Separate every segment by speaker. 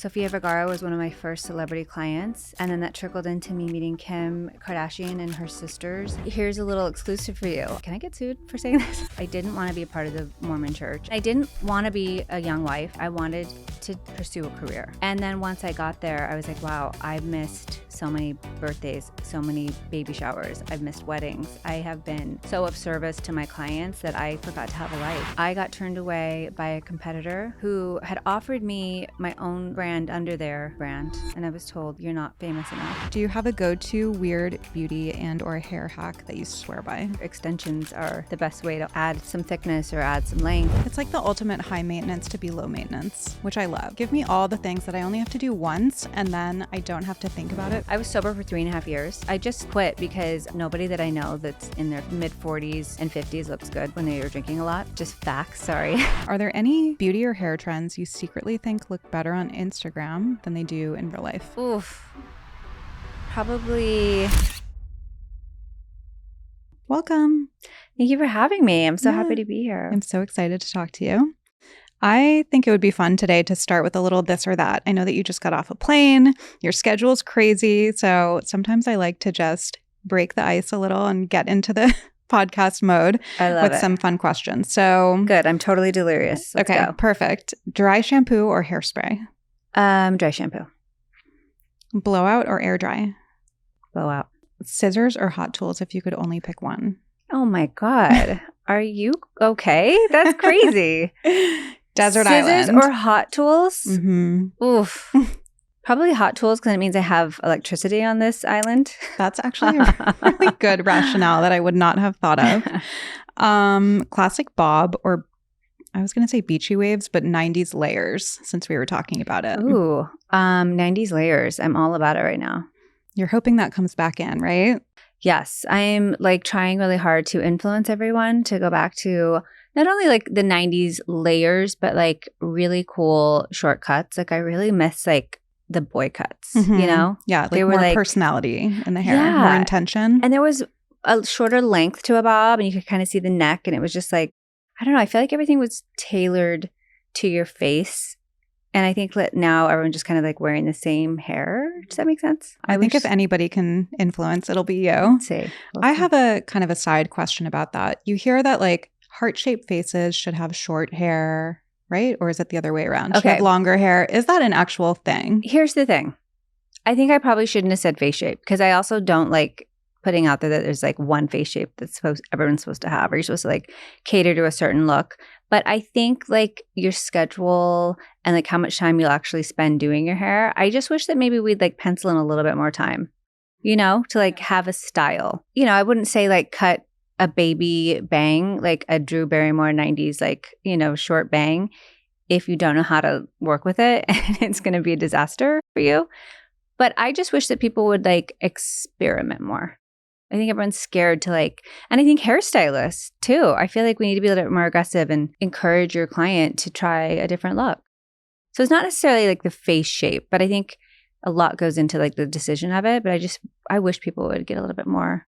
Speaker 1: Sofia Vergara was one of my first celebrity clients, and then that trickled into me meeting Kim Kardashian and her sisters. Here's a little exclusive for you. Can I get sued for saying this? I didn't want to be a part of the Mormon church. I didn't want to be a young wife. I wanted to pursue a career. And then once I got there, I was like, wow, I've missed so many birthdays, so many baby showers. I've missed weddings. I have been so of service to my clients that I forgot to have a life. I got turned away by a competitor who had offered me my own brand under their brand, and I was told, you're not famous enough.
Speaker 2: Do you have a go-to weird beauty and or hair hack that you swear by?
Speaker 1: Extensions are the best way to add some thickness or add some length.
Speaker 2: It's like the ultimate high maintenance to be low maintenance, which I love. Give me all the things that I only have to do once, and then I don't have to think about it.
Speaker 1: I was sober for 3.5 years. I just quit because nobody that I know that's in their mid 40s and 50s looks good when they are drinking a lot. Just facts, sorry.
Speaker 2: Are there any beauty or hair trends you secretly think look better on Instagram than they do in real life?
Speaker 1: Oof. Probably.
Speaker 2: Welcome.
Speaker 1: Thank you for having me. I'm so happy to be here.
Speaker 2: I'm so excited to talk to you. I think it would be fun today to start with a little this or that. I know that you just got off a plane. Your schedule's crazy. So sometimes I like to just break the ice a little and get into the podcast mode with some fun questions. So
Speaker 1: good. I'm totally delirious. Let's go.
Speaker 2: Perfect. Dry shampoo or hairspray?
Speaker 1: Dry shampoo.
Speaker 2: Blowout or air dry?
Speaker 1: Blowout.
Speaker 2: Scissors or hot tools if you could only pick one?
Speaker 1: Oh my God. Are you okay? That's crazy.
Speaker 2: Desert
Speaker 1: Scissors
Speaker 2: island.
Speaker 1: Or hot tools?
Speaker 2: Mm-hmm.
Speaker 1: Oof. Probably hot tools because it means I have electricity on this island.
Speaker 2: That's actually a really good rationale that I would not have thought of. Classic bob or I was going to say beachy waves, but 90s layers since we were talking about it.
Speaker 1: Ooh, 90s layers. I'm all about it right now.
Speaker 2: You're hoping that comes back in, right?
Speaker 1: Yes. I'm like trying really hard to influence everyone to go back to not only like the 90s layers, but like really cool shortcuts. Like I really miss like the boy cuts, you know?
Speaker 2: Yeah, like more like, personality in the hair, more intention.
Speaker 1: And there was a shorter length to a bob and you could kind of see the neck and it was just like, I don't know. I feel like everything was tailored to your face. And I think that now everyone's just kind of like wearing the same hair. Does that make sense?
Speaker 2: I think if anybody can influence, it'll be you.
Speaker 1: Let's see.
Speaker 2: I have a kind of a side question about that. You hear that like heart-shaped faces should have short hair, right? Or is it the other way around? Should have longer hair. Is that an actual thing?
Speaker 1: Here's the thing. I think I probably shouldn't have said face shape because I also don't like putting out there that there's like one face shape that's everyone's supposed to have, or you're supposed to like cater to a certain look. But I think like your schedule and like how much time you'll actually spend doing your hair, I just wish that maybe we'd like pencil in a little bit more time, you know, to like have a style. You know, I wouldn't say like cut a baby bang, like a Drew Barrymore 90s, like, you know, short bang if you don't know how to work with it and it's going to be a disaster for you. But I just wish that people would like experiment more. I think everyone's scared to like, and I think hairstylists too. I feel like we need to be a little bit more aggressive and encourage your client to try a different look. So it's not necessarily like the face shape, but I think a lot goes into like the decision of it. But I wish people would get a little bit more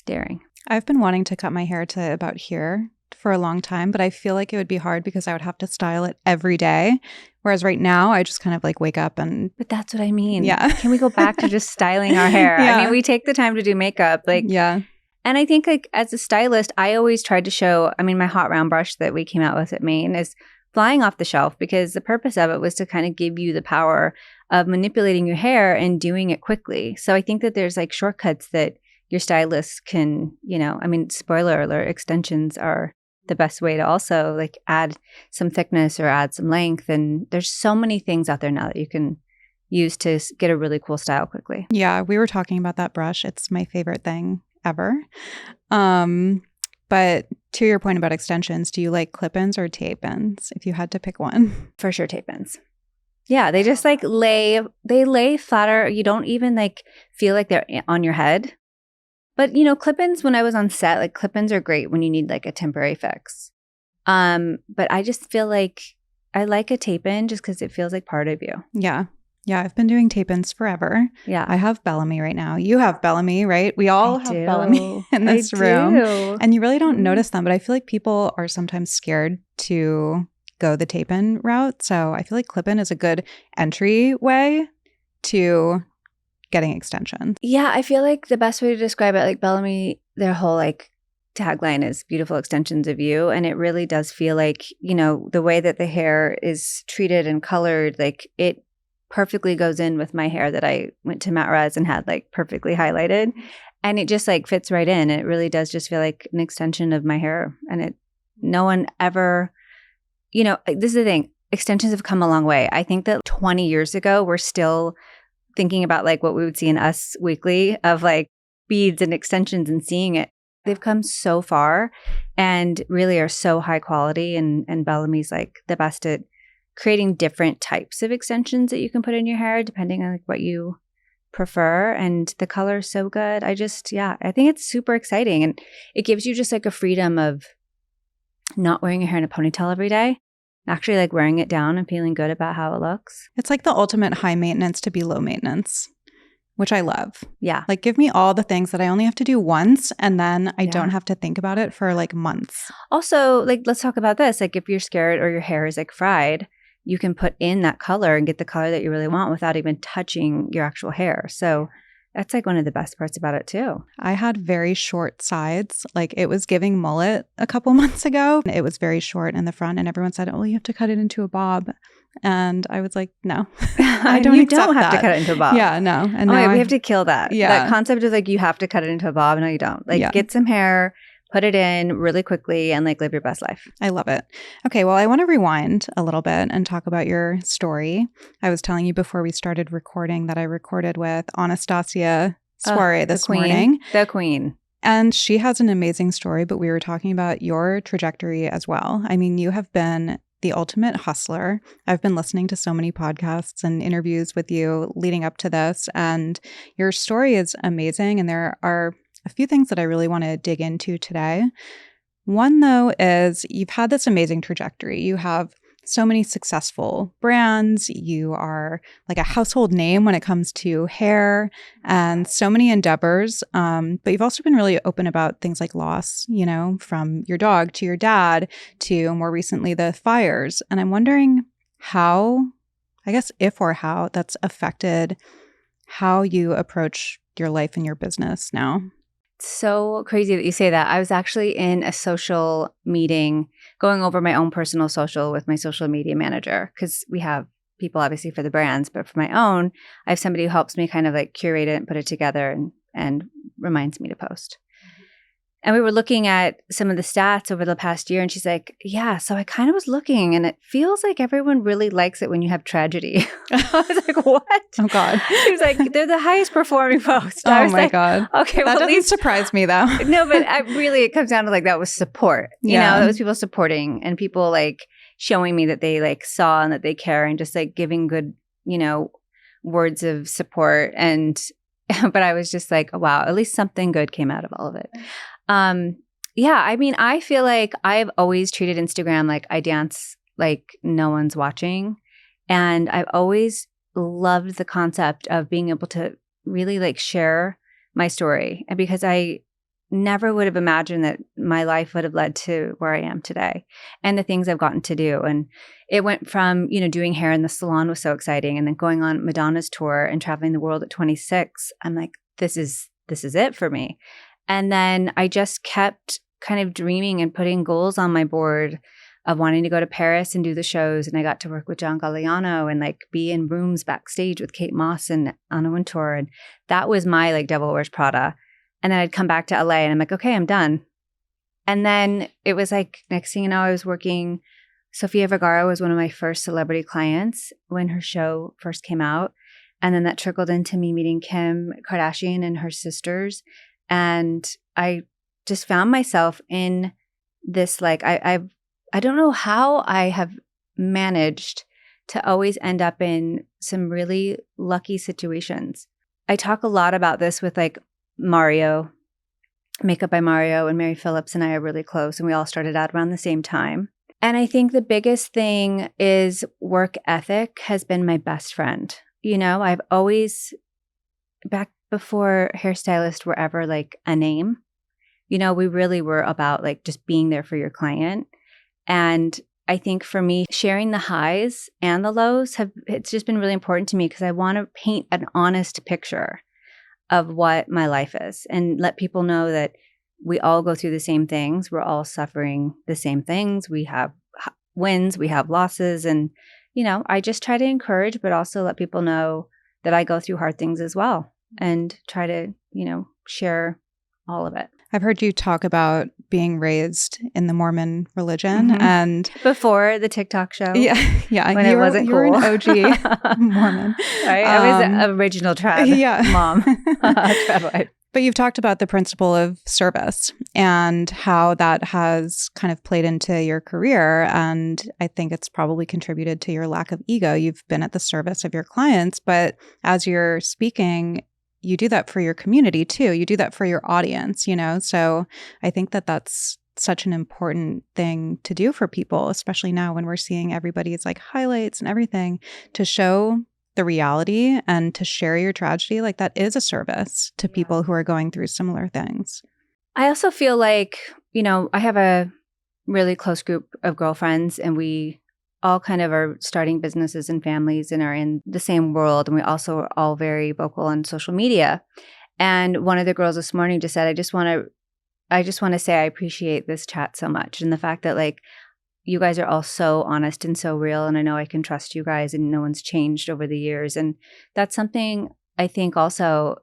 Speaker 1: daring.
Speaker 2: I've been wanting to cut my hair to about here for a long time, but I feel like it would be hard because I would have to style it every day. Whereas right now, I just kind of like wake up and...
Speaker 1: But that's what I mean.
Speaker 2: Yeah.
Speaker 1: Can we go back to just styling our hair?
Speaker 2: Yeah.
Speaker 1: I mean, we take the time to do makeup. Like,
Speaker 2: yeah.
Speaker 1: And I think like as a stylist, I always tried to show, I mean, my hot round brush that we came out with at Mane is flying off the shelf because the purpose of it was to kind of give you the power of manipulating your hair and doing it quickly. So I think that there's like shortcuts that your stylist can, you know, I mean, spoiler alert, extensions are the best way to also like add some thickness or add some length. And there's so many things out there now that you can use to get a really cool style quickly.
Speaker 2: Yeah, we were talking about that brush. It's my favorite thing ever. But to your point about extensions, do you like clip-ins or tape-ins if you had to pick one?
Speaker 1: For sure, tape-ins. Yeah, they just like lay flatter. You don't even like feel like they're on your head. But, you know, clip-ins, when I was on set, like clip-ins are great when you need like a temporary fix. But I just feel like I like a tape-in just because it feels like part of you.
Speaker 2: Yeah. Yeah, I've been doing tape-ins forever.
Speaker 1: Yeah.
Speaker 2: I have Bellami right now. You have Bellami, right? We all have Bellami in this room. And you really don't notice them, but I feel like people are sometimes scared to go the tape-in route. So I feel like clip-in is a good entry way to getting extensions.
Speaker 1: Yeah, I feel like the best way to describe it, like Bellami, their whole like tagline is beautiful extensions of you. And it really does feel like, you know, the way that the hair is treated and colored, like it perfectly goes in with my hair that I went to Matt Rez and had like perfectly highlighted. And it just like fits right in. It really does just feel like an extension of my hair. And no one ever, you know, this is the thing. Extensions have come a long way. I think that 20 years ago, we're still thinking about like what we would see in Us Weekly of like beads and extensions and seeing it. They've come so far and really are so high quality. And Bellami's like the best at creating different types of extensions that you can put in your hair depending on like what you prefer. And the color is so good. I think it's super exciting. And it gives you just like a freedom of not wearing your hair in a ponytail every day. Actually like wearing it down and feeling good about how it looks.
Speaker 2: It's like the ultimate high maintenance to be low maintenance, which I love.
Speaker 1: Yeah.
Speaker 2: Like give me all the things that I only have to do once and then I don't have to think about it for like months.
Speaker 1: Also, like let's talk about this. Like if you're scared or your hair is like fried, you can put in that color and get the color that you really want without even touching your actual hair. So that's like one of the best parts about it too.
Speaker 2: I had very short sides. Like it was giving mullet a couple months ago. It was very short in the front and everyone said, oh, you have to cut it into a bob. And I was like, no, I don't
Speaker 1: You
Speaker 2: accept
Speaker 1: don't have
Speaker 2: that.
Speaker 1: to cut it into a bob.
Speaker 2: Yeah, no. And
Speaker 1: we
Speaker 2: now
Speaker 1: have to kill that.
Speaker 2: Yeah.
Speaker 1: That concept of like you have to cut it into a bob. No, you don't. Like get some hair, put it in really quickly and like live your best life.
Speaker 2: I love it. Okay, well, I want to rewind a little bit and talk about your story. I was telling you before we started recording that I recorded with Anastasia Soiree this morning.
Speaker 1: The queen.
Speaker 2: And she has an amazing story, but we were talking about your trajectory as well. I mean, you have been the ultimate hustler. I've been listening to so many podcasts and interviews with you leading up to this, and your story is amazing. And there are a few things that I really want to dig into today. One, though, is you've had this amazing trajectory. You have so many successful brands. You are like a household name when it comes to hair and so many endeavors. But you've also been really open about things like loss, you know, from your dog to your dad to more recently the fires. And I'm wondering how, I guess, if or how that's affected how you approach your life and your business now.
Speaker 1: So crazy that you say that. I was actually in a social meeting going over my own personal social with my social media manager because we have people obviously for the brands, but for my own, I have somebody who helps me kind of like curate it and put it together and reminds me to post. And we were looking at some of the stats over the past year and she's like, yeah, so I kind of was looking and it feels like everyone really likes it when you have tragedy. I was like, what?
Speaker 2: Oh, God.
Speaker 1: She was like, they're the highest performing post.
Speaker 2: Oh, my God.
Speaker 1: Okay,
Speaker 2: that doesn't surprise me, though.
Speaker 1: No, but really it comes down to like that was support. You know, that was people supporting and people like showing me that they like saw and that they care and just like giving good, you know, words of support. And but I was just like, oh, wow, at least something good came out of all of it. Yeah, I mean, I feel like I've always treated Instagram like I dance like no one's watching. And I've always loved the concept of being able to really like share my story. And because I never would have imagined that my life would have led to where I am today and the things I've gotten to do. And it went from, you know, doing hair in the salon was so exciting. And then going on Madonna's tour and traveling the world at 26, I'm like, this is it for me. And then I just kept kind of dreaming and putting goals on my board of wanting to go to Paris and do the shows. And I got to work with John Galliano and like be in rooms backstage with Kate Moss and Anna Wintour. And that was my like Devil Wears Prada. And then I'd come back to LA and I'm like, okay, I'm done. And then it was like, next thing you know, I was working. Sofia Vergara was one of my first celebrity clients when her show first came out. And then that trickled into me meeting Kim Kardashian and her sisters. And I just found myself in this, like, I don't know how I have managed to always end up in some really lucky situations. I talk a lot about this with like Mario, Makeup by Mario, and Mary Phillips and I are really close. And we all started out around the same time. And I think the biggest thing is work ethic has been my best friend. You know, I've always, back before hairstylists were ever like a name, you know, we really were about like just being there for your client. And I think for me, sharing the highs and the lows it's just been really important to me because I want to paint an honest picture of what my life is and let people know that we all go through the same things. We're all suffering the same things. We have wins, we have losses. And, I just try to encourage, but also let people know that I go through hard things as well and try to, share all of it.
Speaker 2: I've heard you talk about being raised in the Mormon religion and
Speaker 1: before the TikTok show.
Speaker 2: Yeah.
Speaker 1: When it wasn't cool.
Speaker 2: You were an OG Mormon.
Speaker 1: Right? I was an original trad mom. Trad wife.
Speaker 2: But you've talked about the principle of service and how that has kind of played into your career. And I think it's probably contributed to your lack of ego. You've been at the service of your clients, but as you're speaking, you do that for your community too. You do that for your audience, So I think that that's such an important thing to do for people, especially now when we're seeing everybody's like highlights and everything, to show the reality and to share your tragedy. Like that is a service to people who are going through similar things.
Speaker 1: I also feel like, I have a really close group of girlfriends and we all kind of are starting businesses and families and are in the same world. And we also are all very vocal on social media. And one of the girls this morning just said, I just want to say I appreciate this chat so much. And the fact that like you guys are all so honest and so real. And I know I can trust you guys and no one's changed over the years. And that's something I think also,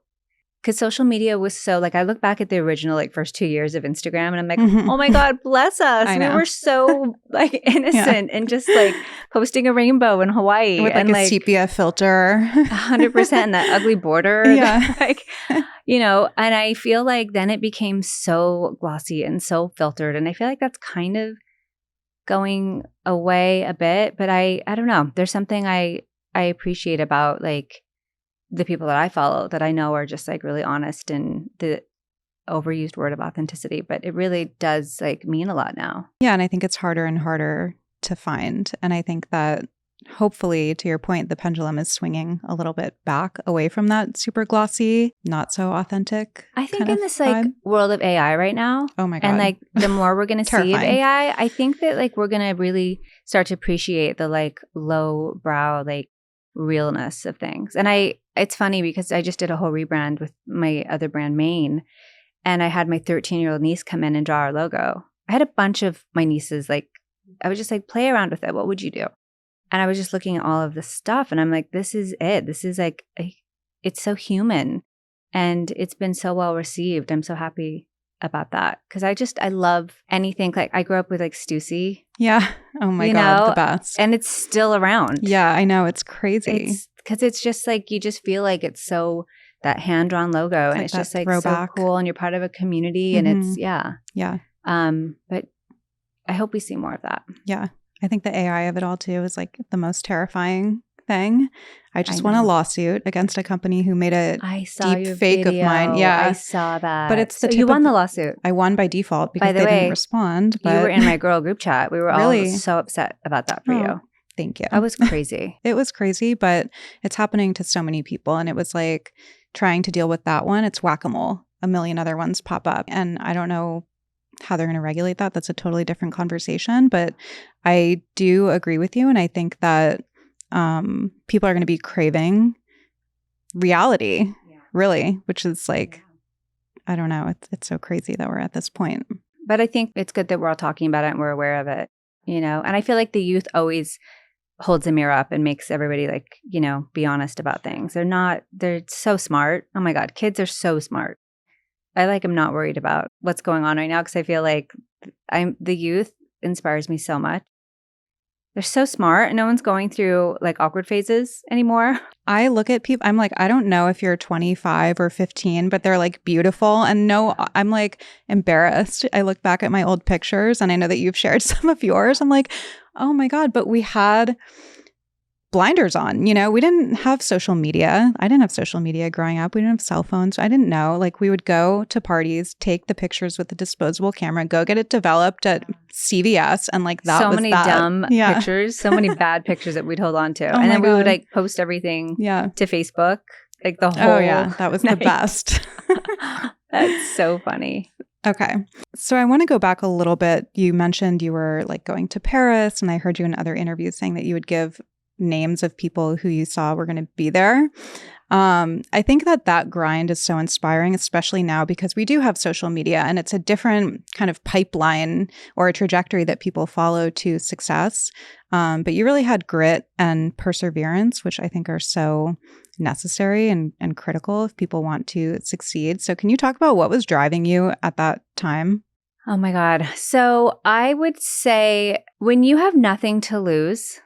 Speaker 1: because social media was so like, I look back at the original like first 2 years of Instagram and I'm like, oh my God, bless us. We were so like innocent and just like posting a rainbow in Hawaii.
Speaker 2: With like a sepia filter.
Speaker 1: 100%. And that ugly border.
Speaker 2: Yeah.
Speaker 1: And I feel like then it became so glossy and so filtered. And I feel like that's kind of going away a bit. But I don't know. There's something I appreciate about like the people that I follow that I know are just like really honest and the overused word of authenticity, but it really does like mean a lot now.
Speaker 2: Yeah. And I think it's harder and harder to find. And I think that hopefully, to your point, the pendulum is swinging a little bit back away from that super glossy, not so authentic.
Speaker 1: I think in this like world of AI right now,
Speaker 2: oh my God,
Speaker 1: and like the more we're going to see of AI, I think that like we're going to really start to appreciate the like low brow, like realness of things. And it's funny because I just did a whole rebrand with my other brand, Mane, and I had my 13-year-old niece come in and draw our logo. I had a bunch of my nieces, like, I was just like, play around with it. What would you do? And I was just looking at all of this stuff and I'm like, this is it. This is like, it's so human and it's been so well received. I'm so happy about that because I love anything. Like I grew up with like Stussy.
Speaker 2: Yeah. Oh my God, the best.
Speaker 1: And it's still around.
Speaker 2: Yeah, I know. It's crazy.
Speaker 1: Because it's just like, you just feel like it's so, that hand-drawn logo and it's just like throwback. So cool and you're part of a community and it's, yeah. But I hope we see more of that.
Speaker 2: Yeah. I think the AI of it all too is like the most terrifying thing. I just won a lawsuit against a company who made a deep fake of mine. Yeah.
Speaker 1: I saw that.
Speaker 2: But it's
Speaker 1: you won the lawsuit.
Speaker 2: I won by default because they didn't respond. But
Speaker 1: you were in my girl group chat. We were all so upset about that for you.
Speaker 2: Thank you.
Speaker 1: That was crazy.
Speaker 2: It was crazy, but it's happening to so many people. And it was like trying to deal with that one. It's whack-a-mole. A million other ones pop up. And I don't know how they're going to regulate that. That's a totally different conversation. But I do agree with you. And I think that people are going to be craving reality, really, which is like, I don't know. It's so crazy that we're at this point.
Speaker 1: But I think it's good that we're all talking about it and we're aware of it, And I feel like the youth always holds a mirror up and makes everybody like, be honest about things. They're so smart. Oh my God, kids are so smart. I am not worried about what's going on right now because I feel like the youth inspires me so much. They're so smart and no one's going through like awkward phases anymore.
Speaker 2: I look at people, I'm like, I don't know if you're 25 or 15, but they're like beautiful. And no, I'm like embarrassed. I look back at my old pictures and I know that you've shared some of yours. I'm like, oh my God, but we had blinders on, we didn't have social media. I didn't have social media growing up. We didn't have cell phones. I didn't know. Like we would go to parties, take the pictures with the disposable camera, go get it developed at CVS. And like that was
Speaker 1: so many dumb pictures, so many bad pictures that we'd hold on to. And then we would like post everything to Facebook. like the whole
Speaker 2: Oh yeah, that was
Speaker 1: night.
Speaker 2: the best.
Speaker 1: That's so funny.
Speaker 2: Okay. So I want to go back a little bit. You mentioned you were like going to Paris, and I heard you in other interviews saying that you would give names of people who you saw were going to be there. I think that grind is so inspiring, especially now because we do have social media and it's a different kind of pipeline or a trajectory that people follow to success. But you really had grit and perseverance, which I think are so necessary and critical if people want to succeed. So can you talk about what was driving you at that time?
Speaker 1: Oh my God. So I would say when you have nothing to lose,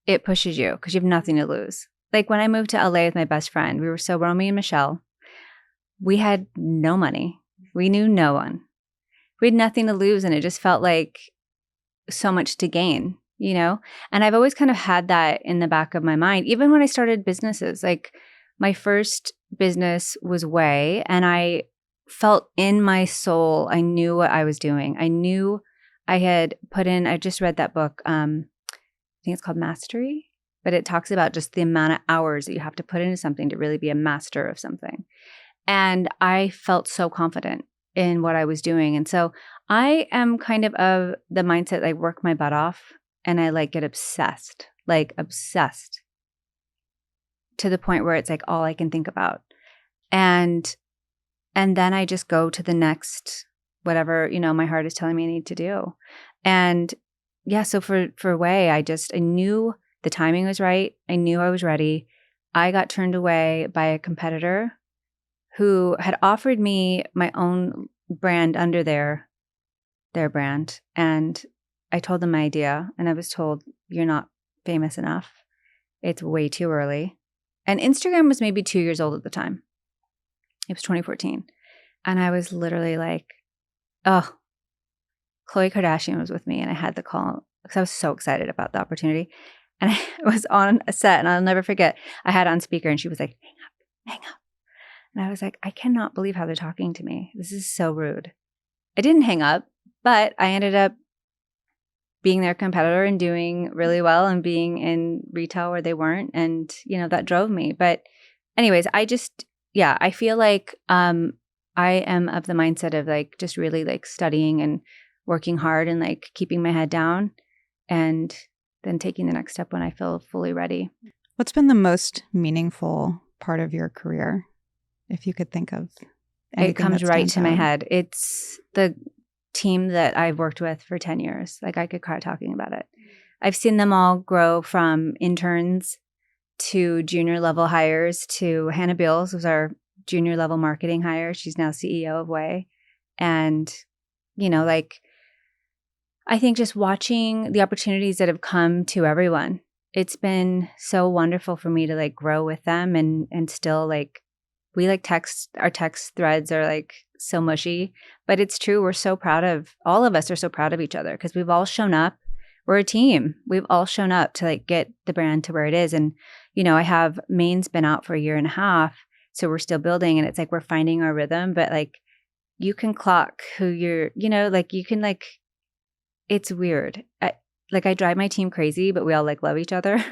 Speaker 1: it pushes you because you have nothing to lose. Like when I moved to LA with my best friend, we were so Romy and Michelle. We had no money. We knew no one. We had nothing to lose, and it just felt like so much to gain, you know? And I've always kind of had that in the back of my mind, even when I started businesses. Like my first business was OUAI, and I felt in my soul, I knew what I was doing. I knew I had put in, I just read that book. I think it's called Mastery, but it talks about just the amount of hours that you have to put into something to really be a master of something. And I felt so confident in what I was doing. And so I am kind of the mindset, I work my butt off and I like get obsessed to the point where it's like all I can think about. And then I just go to the next, whatever, you know, my heart is telling me I need to do. And yeah, so for OUAI, I knew the timing was right. I knew I was ready. I got turned away by a competitor who had offered me my own brand under their brand. And I told them my idea, and I was told, you're not famous enough. It's way too early. And Instagram was maybe 2 years old at the time. It was 2014. And I was literally like, oh, Khloe Kardashian was with me, and I had the call because I was so excited about the opportunity. And I was on a set, and I'll never forget, I had on speaker, and she was like, hang up. And I was like, I cannot believe how they're talking to me. This is so rude. I didn't hang up, but I ended up being their competitor and doing really well and being in retail where they weren't. And, you know, that drove me. But anyways, I feel like I am of the mindset of like just really like studying and working hard and like keeping my head down and then taking the next step when I feel fully ready.
Speaker 2: What's been the most meaningful part of your career, if you could think of anything?
Speaker 1: It comes right to my head. It's the team that I've worked with for 10 years. Like I could cry talking about it. I've seen them all grow from interns to junior level hires to Hannah Beals was our junior level marketing hire. She's now CEO of OUAI. And, you know, like, I think just watching the opportunities that have come to everyone, it's been so wonderful for me to like grow with them and still like, we like our text threads are like so mushy, but it's true. All of us are so proud of each other because we've all shown up. We're a team. We've all shown up to like get the brand to where it is. And, you know, Mane's been out for a year and a half. So we're still building, and it's like we're finding our rhythm, but like you can clock who you're, you know, like you can like, it's weird. I drive my team crazy, but we all like love each other.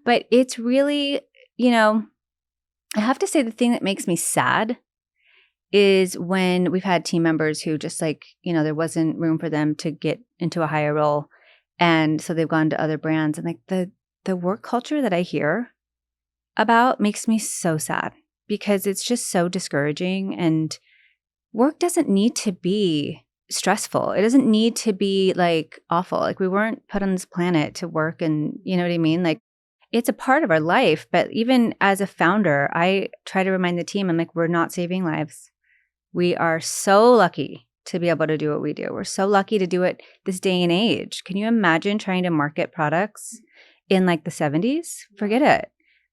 Speaker 1: But it's really, you know, I have to say the thing that makes me sad is when we've had team members who just like, you know, there wasn't room for them to get into a higher role. And so they've gone to other brands, and like the work culture that I hear about makes me so sad because it's just so discouraging, and work doesn't need to be stressful. It doesn't need to be like awful. Like we weren't put on this planet to work, and you know what I mean? Like it's a part of our life. But even as a founder, I try to remind the team, I'm like, we're not saving lives. We are so lucky to be able to do what we do. We're so lucky to do it this day and age. Can you imagine trying to market products in like the 70s? Forget it.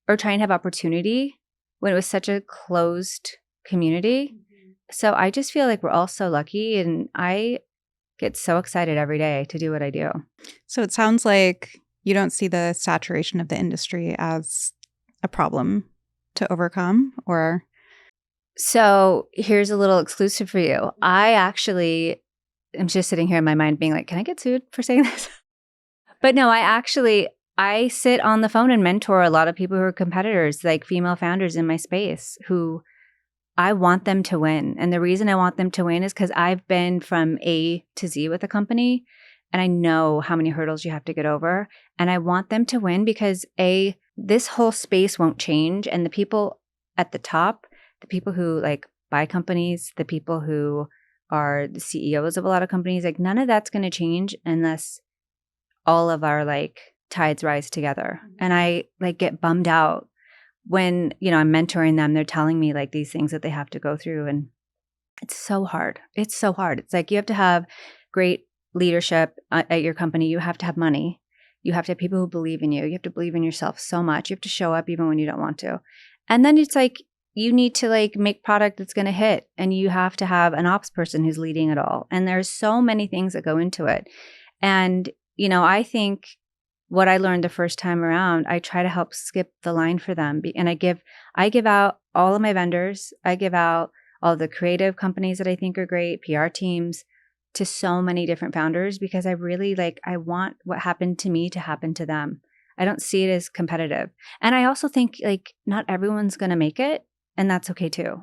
Speaker 1: Or try and have opportunity when it was such a closed community. So I just feel like we're all so lucky, and I get so excited every day to do what I do.
Speaker 2: So it sounds like you don't see the saturation of the industry as a problem to overcome, or?
Speaker 1: So here's a little exclusive for you. I actually am just sitting here in my mind being like, can I get sued for saying this? But no, I actually I sit on the phone and mentor a lot of people who are competitors, like female founders in my space, who I want them to win. And the reason I want them to win is because I've been from A to Z with a company, and I know how many hurdles you have to get over. And I want them to win because this whole space won't change. And the people at the top, the people who like buy companies, the people who are the CEOs of a lot of companies, like none of that's going to change unless all of our like tides rise together. And I like get bummed out when, I'm mentoring them, they're telling me like these things that they have to go through. And it's so hard. It's so hard. It's like you have to have great leadership at your company. You have to have money. You have to have people who believe in you. You have to believe in yourself so much. You have to show up even when you don't want to. And then it's like you need to like make product that's going to hit, and you have to have an ops person who's leading it all. And there's so many things that go into it. And, I think what I learned the first time around, I try to help skip the line for them. And I give out all of my vendors. I give out all the creative companies that I think are great, PR teams, to so many different founders, because I really I want what happened to me to happen to them. I don't see it as competitive. And I also think not everyone's going to make it, and that's okay too.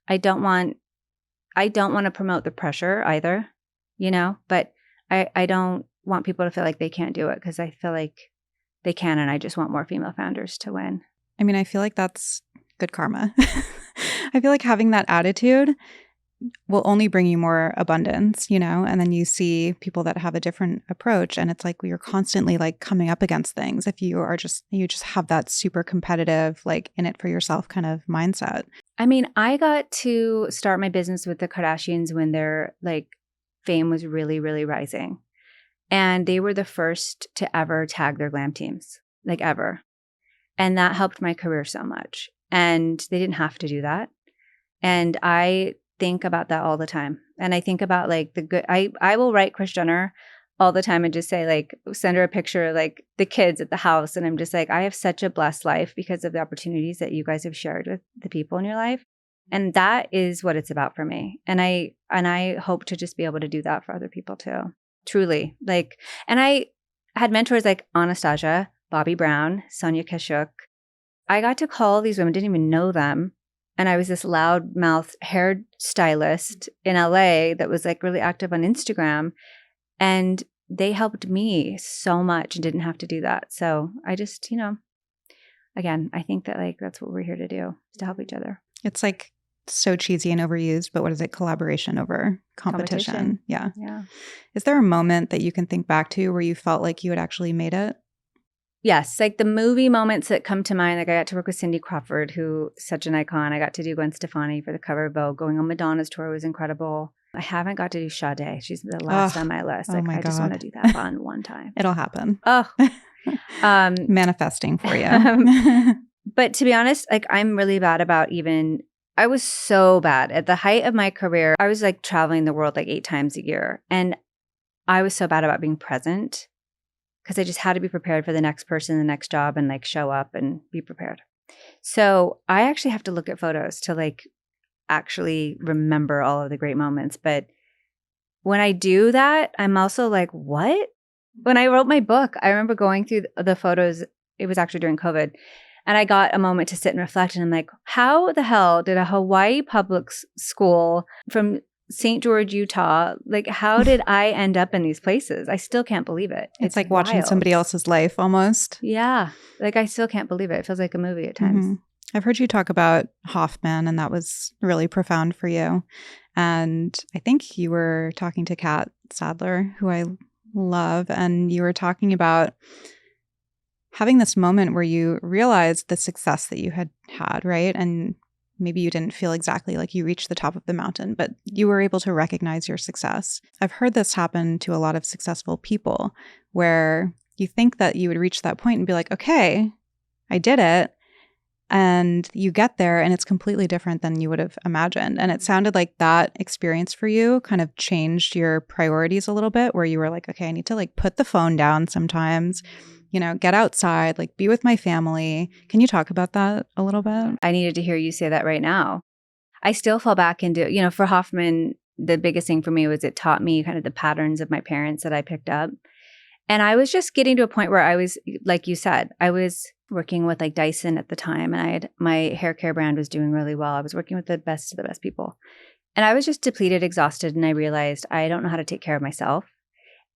Speaker 1: I don't want to promote the pressure either, but I don't want people to feel like they can't do it, because I feel like they can, and I just want more female founders to win.
Speaker 2: I mean, I feel like that's good karma. I feel like having that attitude will only bring you more abundance, and then you see people that have a different approach, and it's like you're constantly coming up against things if you just have that super competitive, in it for yourself kind of mindset.
Speaker 1: I mean, I got to start my business with the Kardashians when their fame was really, really rising. And they were the first to ever tag their glam teams, ever. And that helped my career so much. And they didn't have to do that. And I think about that all the time. And I think about the good, I will write Kris Jenner all the time and just say send her a picture of the kids at the house. And I'm just I have such a blessed life because of the opportunities that you guys have shared with the people in your life. And that is what it's about for me. And I hope to just be able to do that for other people too. Truly. And I had mentors like Anastasia, Bobby Brown, Sonia Kashuk. I got to call these women, didn't even know them. And I was this loudmouth hairstylist in LA that was really active on Instagram. And they helped me so much and didn't have to do that. So I just, again, I think that that's what we're here to do, is to help each other.
Speaker 2: It's so cheesy and overused, but what is it? Collaboration over competition. Yeah. Is there a moment that you can think back to where you felt like you had actually made it?
Speaker 1: Yes. The movie moments that come to mind, I got to work with Cindy Crawford, who is such an icon. I got to do Gwen Stefani for the cover of Vogue. Going on Madonna's tour was incredible. I haven't got to do Sade. She's the last on my list.
Speaker 2: Oh my God.
Speaker 1: Just want to do that fun one time.
Speaker 2: It'll happen.
Speaker 1: Oh.
Speaker 2: Manifesting for you.
Speaker 1: But to be honest, I'm really bad about I was so bad. At the height of my career, I was traveling the world 8 times a year. And I was so bad about being present, because I just had to be prepared for the next person, the next job, and show up and be prepared. So I actually have to look at photos to actually remember all of the great moments. But when I do that, I'm also what? When I wrote my book, I remember going through the photos. It was actually during COVID. And I got a moment to sit and reflect. And I'm how the hell did a Hawaii public school from St. George, Utah, how did I end up in these places? I still can't believe it.
Speaker 2: It's watching somebody else's life almost.
Speaker 1: Yeah. I still can't believe it. It feels like a movie at times.
Speaker 2: Mm-hmm. I've heard you talk about Hoffman, and that was really profound for you. And I think you were talking to Kat Sadler, who I love, and you were talking about having this moment where you realized the success that you had, right? And maybe you didn't feel exactly like you reached the top of the mountain, but you were able to recognize your success. I've heard this happen to a lot of successful people, where you think that you would reach that point and be okay, I did it. And you get there and it's completely different than you would have imagined. And it sounded like that experience for you kind of changed your priorities a little bit, where you were okay, I need to put the phone down sometimes, get outside, be with my family. Can you talk about that a little bit?
Speaker 1: I needed to hear you say that right now. I still fall back into, for Hoffman, the biggest thing for me was it taught me kind of the patterns of my parents that I picked up. And I was just getting to a point where I was, like you said, I was working with like Dyson at the time, and I had my hair care brand was doing really well. I was working with the best of the best people. And I was just depleted, exhausted, and I realized I don't know how to take care of myself.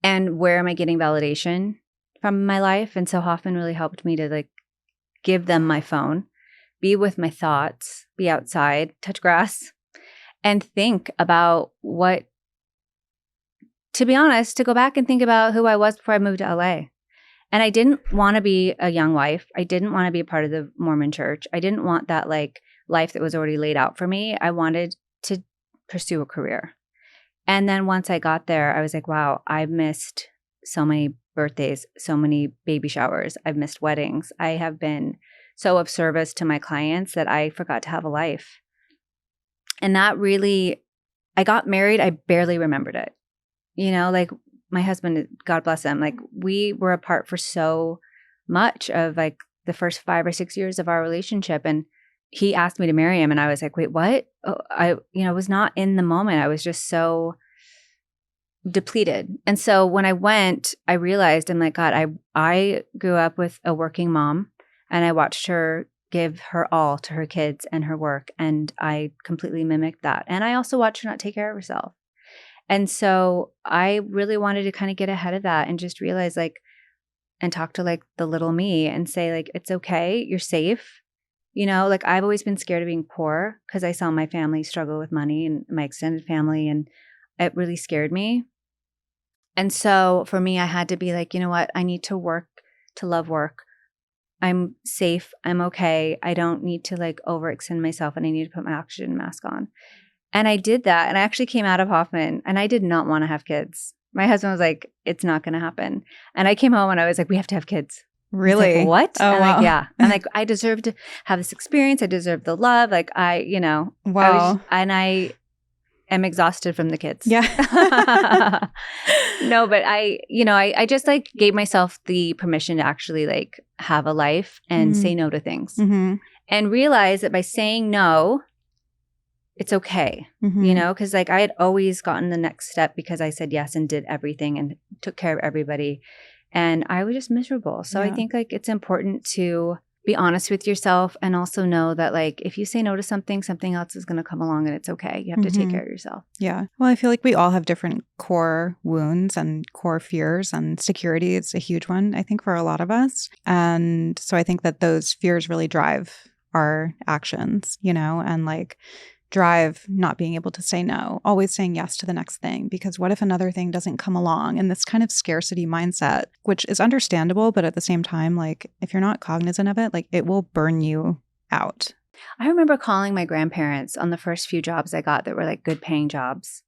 Speaker 1: And where am I getting validation from my life? And so Hoffman really helped me to like give them my phone, be with my thoughts, be outside, touch grass, and think about what, to be honest, to go back and think about who I was before I moved to LA. And I didn't want to be a young wife. I didn't want to be a part of the Mormon church. I didn't want that like life that was already laid out for me. I wanted to pursue a career. And then once I got there, I was like, wow, I've missed so many birthdays, so many baby showers. I've missed weddings. I have been so of service to my clients that I forgot to have a life. And that really, I got married, I barely remembered it. You know, like my husband, God bless him, like we were apart for so much of like the first 5 or 6 years of our relationship. And he asked me to marry him. And I was like, wait, what? Oh, I was not in the moment. I was just so depleted. And so when I went, I realized, I'm like, God, I grew up with a working mom, and I watched her give her all to her kids and her work. And I completely mimicked that. And I also watched her not take care of herself. And so I really wanted to kind of get ahead of that and just realize like, and talk to like the little me and say like, it's okay. You're safe. You know, like I've always been scared of being poor because I saw my family struggle with money and my extended family, and it really scared me. And so for me, I had to be like, you know what? I need to work to love work. I'm safe. I'm okay. I don't need to like overextend myself, and I need to put my oxygen mask on. And I did that. And I actually came out of Hoffman, and I did not want to have kids. My husband was like, it's not going to happen. And I came home and I was like, we have to have kids.
Speaker 2: Really?
Speaker 1: Like, what?
Speaker 2: Oh,
Speaker 1: I'm
Speaker 2: wow.
Speaker 1: like, yeah. I'm like, I deserve to have this experience. I deserve the love. Like
Speaker 2: Wow.
Speaker 1: I am exhausted from the kids.
Speaker 2: Yeah.
Speaker 1: No, but I just like gave myself the permission to actually like have a life and say no to things and realize that by saying no, it's okay, because like I had always gotten the next step because I said yes and did everything and took care of everybody. And I was just miserable. So I think like it's important to be honest with yourself and also know that like if you say no to something, something else is going to come along, and it's okay. You have to take care of yourself.
Speaker 2: Yeah. Well, I feel like we all have different core wounds and core fears, and security is a huge one, I think, for a lot of us. And so I think that those fears really drive our actions, and like drive not being able to say no, always saying yes to the next thing, because what if another thing doesn't come along? And this kind of scarcity mindset, which is understandable, but at the same time, like if you're not cognizant of it, like it will burn you out.
Speaker 1: I remember calling my grandparents on the first few jobs I got that were like good paying jobs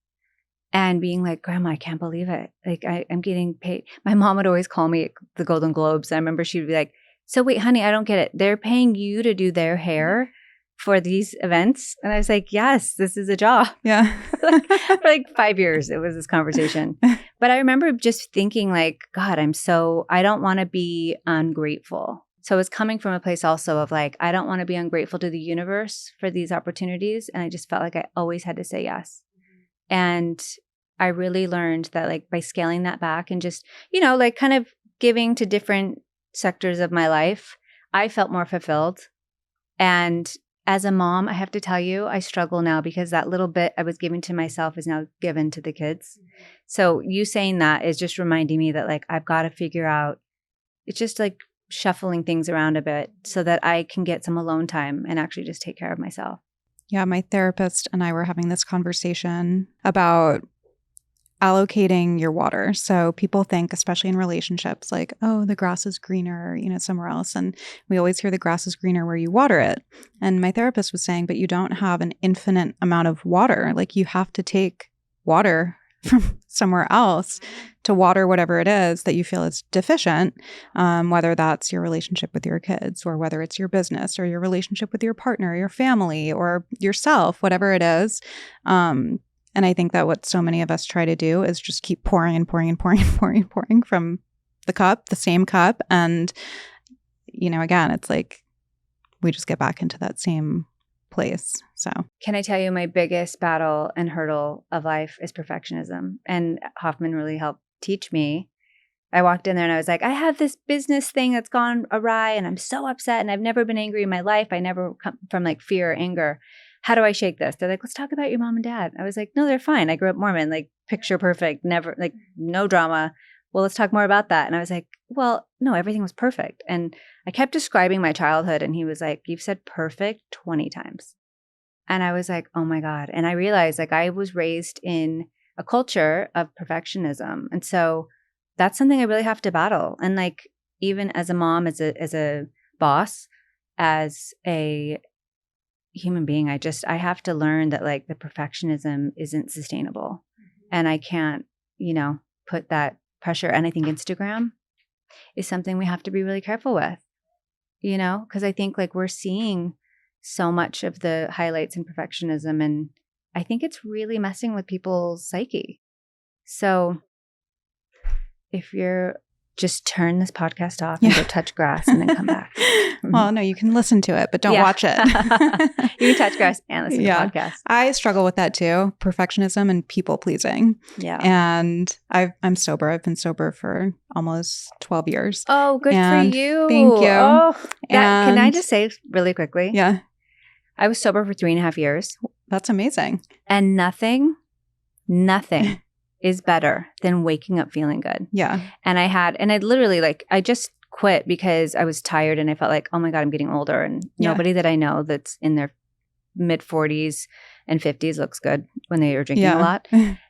Speaker 1: and being like, Grandma, I can't believe it. Like I'm getting paid. My mom would always call me at the Golden Globes. I remember she'd be like, so wait, honey, I don't get it. They're paying you to do their hair for these events? And I was like, yes, this is a job.
Speaker 2: Yeah.
Speaker 1: For like 5 years, it was this conversation. But I remember just thinking like, God, I don't want to be ungrateful. So it's coming from a place also of like, I don't want to be ungrateful to the universe for these opportunities. And I just felt like I always had to say yes. And I really learned that like by scaling that back and just, like kind of giving to different sectors of my life, I felt more fulfilled. And as a mom, I have to tell you, I struggle now because that little bit I was giving to myself is now given to the kids. So you saying that is just reminding me that like I've got to figure out, it's just like shuffling things around a bit so that I can get some alone time and actually just take care of myself.
Speaker 2: Yeah, my therapist and I were having this conversation about allocating your water. So people think, especially in relationships, like, oh, the grass is greener, somewhere else. And we always hear the grass is greener where you water it. And my therapist was saying, but you don't have an infinite amount of water. Like you have to take water from somewhere else to water whatever it is that you feel is deficient, whether that's your relationship with your kids or whether it's your business or your relationship with your partner, your family, or yourself, whatever it is. And I think that what so many of us try to do is just keep pouring and pouring and pouring and pouring and pouring from the cup, the same cup. And, again, it's like we just get back into that same place. So
Speaker 1: can I tell you my biggest battle and hurdle of life is perfectionism. And Hoffman really helped teach me. I walked in there and I was like, I have this business thing that's gone awry and I'm so upset and I've never been angry in my life. I never come from like fear or anger. How do I shake this? They're like, let's talk about your mom and dad. I was like, no, they're fine. I grew up Mormon, like picture perfect, never like no drama. Well, let's talk more about that. And I was like, well, no, everything was perfect. And I kept describing my childhood and he was like, you've said perfect 20 times. And I was like, oh my God. And I realized like I was raised in a culture of perfectionism. And so that's something I really have to battle. And like, even as a mom, as a boss, as a human being, I have to learn that like the perfectionism isn't sustainable. And I can't, put that pressure. And I think Instagram is something we have to be really careful with, because I think like we're seeing so much of the highlights in perfectionism. And I think it's really messing with people's psyche. So if you're just turn this podcast off and go touch grass and then come back.
Speaker 2: Well, no, you can listen to it, but don't watch it.
Speaker 1: You can touch grass and listen to the podcast.
Speaker 2: I struggle with that too, perfectionism and people pleasing.
Speaker 1: Yeah.
Speaker 2: And I'm sober. I've been sober for almost 12 years.
Speaker 1: Oh, good for you.
Speaker 2: Thank you.
Speaker 1: Oh, can I just say really quickly?
Speaker 2: Yeah.
Speaker 1: I was sober for 3.5 years.
Speaker 2: That's amazing.
Speaker 1: And nothing is better than waking up feeling good.
Speaker 2: Yeah.
Speaker 1: And I literally I just quit because I was tired and I felt like, oh my God, I'm getting older. And nobody that I know that's in their mid 40s and 50s looks good when they are drinking a lot.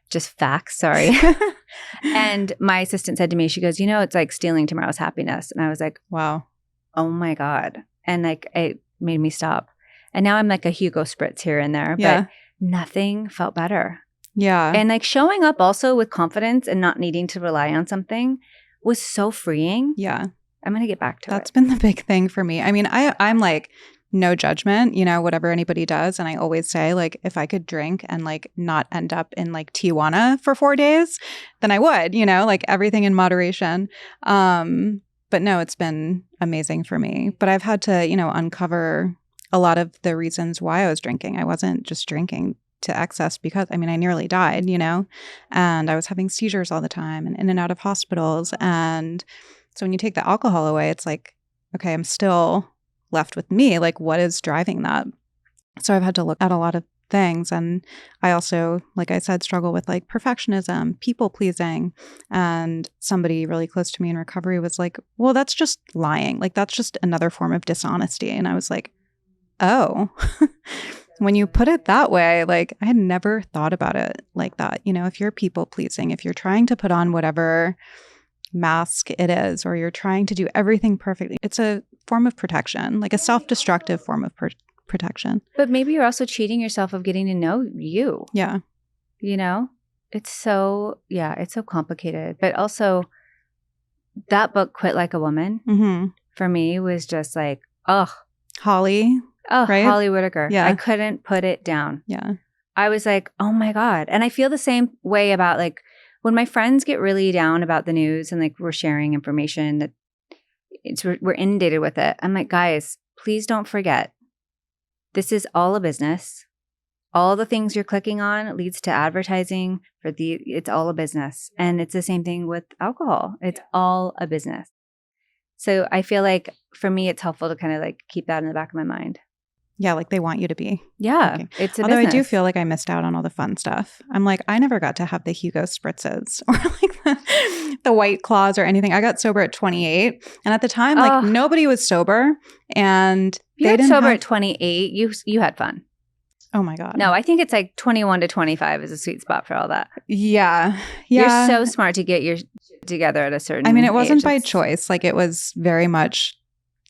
Speaker 1: Just facts, sorry. And my assistant said to me, she goes, it's like stealing tomorrow's happiness. And I was like,
Speaker 2: wow.
Speaker 1: Oh my God. And like it made me stop. And now I'm like a Hugo Spritz here and there, but nothing felt better.
Speaker 2: Yeah.
Speaker 1: And like showing up also with confidence and not needing to rely on something was so freeing.
Speaker 2: Yeah.
Speaker 1: I'm going to get back to
Speaker 2: That's been the big thing for me. I mean, I'm like no judgment, whatever anybody does. And I always say like, if I could drink and like not end up in like Tijuana for 4 days, then I would, like everything in moderation. But no, it's been amazing for me. But I've had to, uncover a lot of the reasons why I was drinking. I wasn't just drinking to excess because, I nearly died, and I was having seizures all the time and in and out of hospitals. And so when you take the alcohol away, it's like, okay, I'm still left with me. Like, what is driving that? So I've had to look at a lot of things. And I also, like I said, struggle with like perfectionism, people pleasing. And somebody really close to me in recovery was like, well, that's just lying. Like, that's just another form of dishonesty. And I was like, oh, when you put it that way, like I had never thought about it like that. If you're people pleasing, if you're trying to put on whatever mask it is, or you're trying to do everything perfectly, it's a form of protection, like a self-destructive form of protection.
Speaker 1: But maybe you're also cheating yourself of getting to know you.
Speaker 2: Yeah.
Speaker 1: It's so complicated. But also that book, Quit Like a Woman, for me was just like,
Speaker 2: Holly.
Speaker 1: Oh,
Speaker 2: right?
Speaker 1: Holly Whitaker.
Speaker 2: Yeah.
Speaker 1: I couldn't put it down.
Speaker 2: Yeah.
Speaker 1: I was like, oh my God. And I feel the same way about like when my friends get really down about the news and like we're sharing information that we're inundated with it. I'm like, guys, please don't forget. This is all a business. All the things you're clicking on leads to advertising it's all a business. And it's the same thing with alcohol. It's all a business. So I feel like for me, it's helpful to kind of like keep that in the back of my mind.
Speaker 2: Yeah, like they want you to be.
Speaker 1: Yeah,
Speaker 2: okay.
Speaker 1: It's a
Speaker 2: Although
Speaker 1: business.
Speaker 2: I do feel like I missed out on all the fun stuff. I'm like, I never got to have the Hugo Spritzes or like the White Claws or anything. I got sober at 28. And at the time, like nobody was sober. And
Speaker 1: you got sober at 28. You had fun.
Speaker 2: Oh my God.
Speaker 1: No, I think it's like 21 to 25 is a sweet spot for all that.
Speaker 2: Yeah.
Speaker 1: You're so smart to get your shit together at a certain
Speaker 2: it wasn't
Speaker 1: age.
Speaker 2: by choice. Like it was very much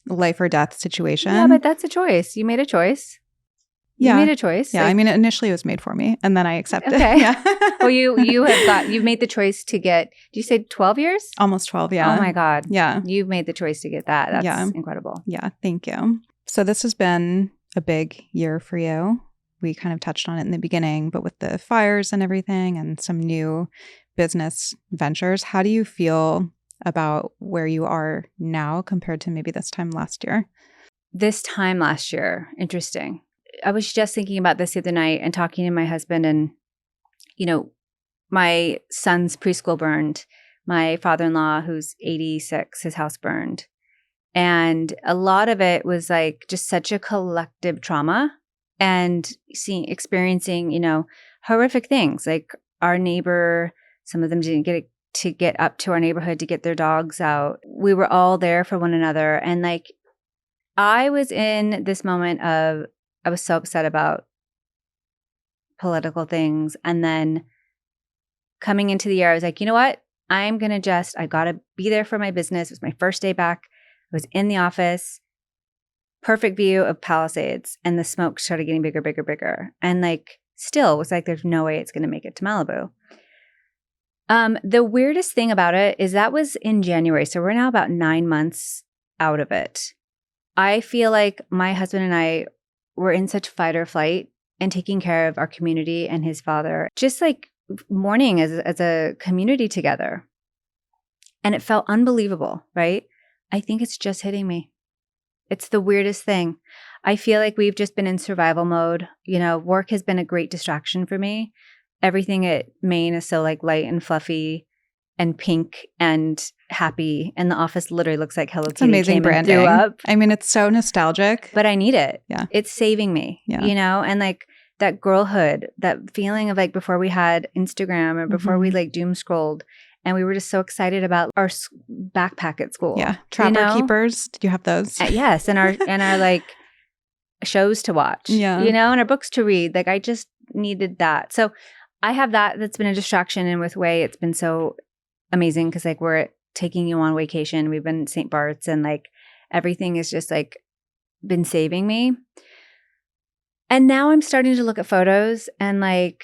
Speaker 2: life or death situation.
Speaker 1: Yeah, but that's a choice. You made a choice. You made a choice.
Speaker 2: Yeah, like, initially it was made for me, and then I accepted.
Speaker 1: Okay.
Speaker 2: Yeah.
Speaker 1: Well, you've made the choice to get. Did you say 12 years?
Speaker 2: Almost 12. Yeah.
Speaker 1: Oh my God.
Speaker 2: Yeah.
Speaker 1: You've made the choice to get that. That's incredible.
Speaker 2: Yeah. Thank you. So this has been a big year for you. We kind of touched on it in the beginning, but with the fires and everything, and some new business ventures, how do you feel about where you are now compared to maybe this time last year?
Speaker 1: This time last year, interesting. I was just thinking about this the other night and talking to my husband, and, my son's preschool burned my father-in-law, who's 86, his house burned. And a lot of it was like just such a collective trauma and experiencing, horrific things. Like our neighbor, some of them didn't get to get up to our neighborhood to get their dogs out. We were all there for one another. And like, I was in this moment of, I was so upset about political things. And then coming into the year, I was like, you know what? I got to be there for my business. It was my first day back. I was in the office, perfect view of Palisades, and the smoke started getting bigger, bigger, bigger. And like, still, it was like, there's no way it's going to make it to Malibu. The weirdest thing about it is that was in January. So we're now about 9 months out of it. I feel like my husband and I were in such fight or flight and taking care of our community and his father, just like mourning as a community together. And it felt unbelievable, right? I think it's just hitting me. It's the weirdest thing. I feel like we've just been in survival mode. Work has been a great distraction for me. Everything at Mane is so like light and fluffy and pink and happy. And the office literally looks like Hello Kitty.
Speaker 2: It's amazing branding.
Speaker 1: Threw up.
Speaker 2: I mean, it's so nostalgic.
Speaker 1: But I need it.
Speaker 2: Yeah.
Speaker 1: It's saving me, and like that girlhood, that feeling of like before we had Instagram or before we like doom scrolled. And we were just so excited about our backpack at school.
Speaker 2: Yeah. Trapper Keepers. Did you have those?
Speaker 1: Yes. And our like shows to watch.
Speaker 2: Yeah.
Speaker 1: And our books to read. Like I just needed that. So I have that. That's been a distraction. And with OUAI, it's been so amazing because like we're taking you on vacation. We've been in St. Bart's and like everything is just like been saving me. And now I'm starting to look at photos and like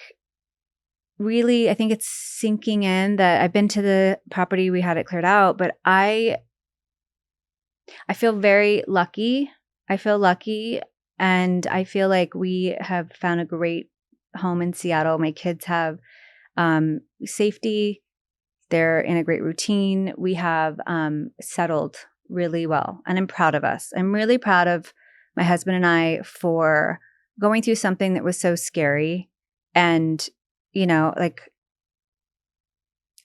Speaker 1: really, I think it's sinking in that I've been to the property, we had it cleared out, but I feel very lucky. I feel lucky and I feel like we have found a great home in Seattle. My kids have safety. They're in a great routine. We have settled really well and I'm proud of us. I'm really proud of my husband and I for going through something that was so scary and like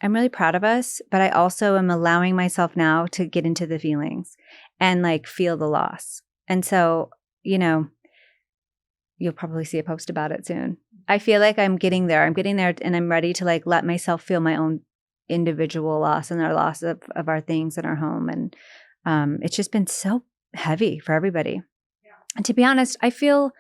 Speaker 1: I'm really proud of us, but I also am allowing myself now to get into the feelings and like feel the loss. And so, you'll probably see a post about it soon. I feel like I'm getting there. And I'm ready to like let myself feel my own individual loss and our loss of our things in our home. And it's just been so heavy for everybody. Yeah. And to be honest, I feel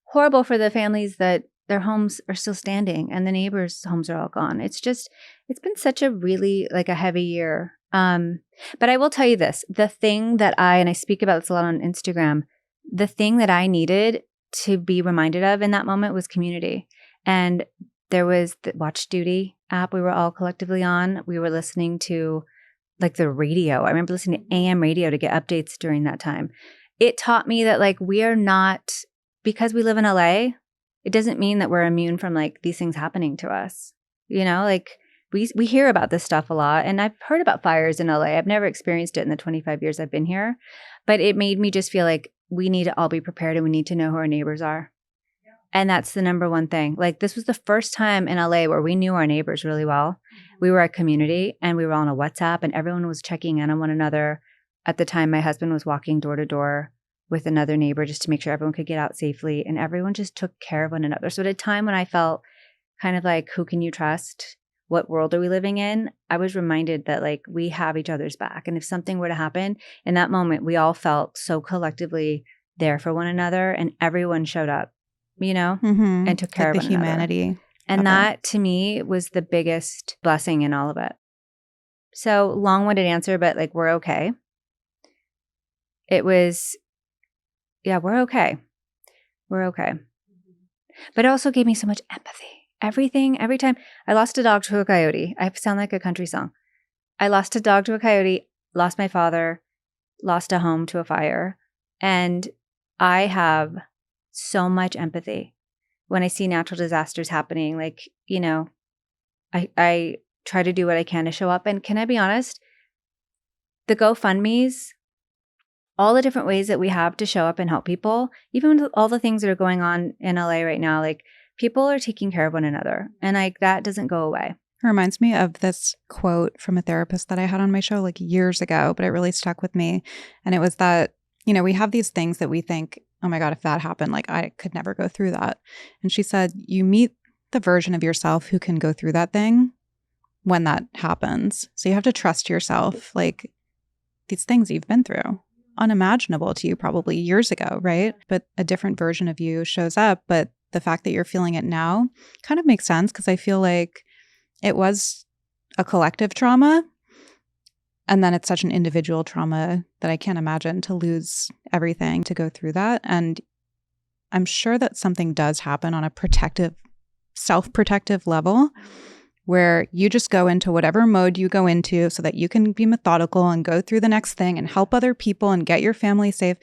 Speaker 1: horrible for the families that their homes are still standing and the neighbors' homes are all gone. It's been such a really like a heavy year. But I will tell you this, the thing that and I speak about this a lot on Instagram, the thing that I needed to be reminded of in that moment was community. And there was the Watch Duty app we were all collectively on. We were listening to like the radio. I remember listening to AM radio to get updates during that time. It taught me that like we are not, because we live in LA, it doesn't mean that we're immune from like these things happening to us. Like we hear about this stuff a lot. And I've heard about fires in LA. I've never experienced it in the 25 years I've been here. But it made me just feel like we need to all be prepared and we need to know who our neighbors are. Yeah. And that's the number one thing. Like this was the first time in LA where we knew our neighbors really well. Mm-hmm. We were a community and we were on a WhatsApp and everyone was checking in on one another. At the time, my husband was walking door to door with another neighbor just to make sure everyone could get out safely. And everyone just took care of one another. So at a time when I felt kind of like, who can you trust? What world are we living in? I was reminded that like we have each other's back. And if something were to happen in that moment, we all felt so collectively there for one another and everyone showed up, and took care of one another. The humanity. And that to me was the biggest blessing in all of it. So long-winded answer, but like we're okay. It was, yeah, we're okay. We're okay. But it also gave me so much empathy. Every time I lost a dog to a coyote, I sound like a country song. I lost a dog to a coyote, lost my father, lost a home to a fire. And I have so much empathy when I see natural disasters happening. Like, I try to do what I can to show up. And can I be honest? The GoFundMes, all the different ways that we have to show up and help people, even with all the things that are going on in LA right now, like people are taking care of one another and like that doesn't go away.
Speaker 2: reminds me of this quote from a therapist that I had on my show like years ago, but it really stuck with me. And it was that, we have these things that we think, oh my God, if that happened, like I could never go through that. And she said, you meet the version of yourself who can go through that thing when that happens. So you have to trust yourself. Like these things you've been through, unimaginable to you probably years ago, right? But a different version of you shows up. But the fact that you're feeling it now kind of makes sense because I feel like it was a collective trauma. And then it's such an individual trauma that I can't imagine to lose everything to go through that. And I'm sure that something does happen on a self-protective level where you just go into whatever mode you go into so that you can be methodical and go through the next thing and help other people and get your family safe.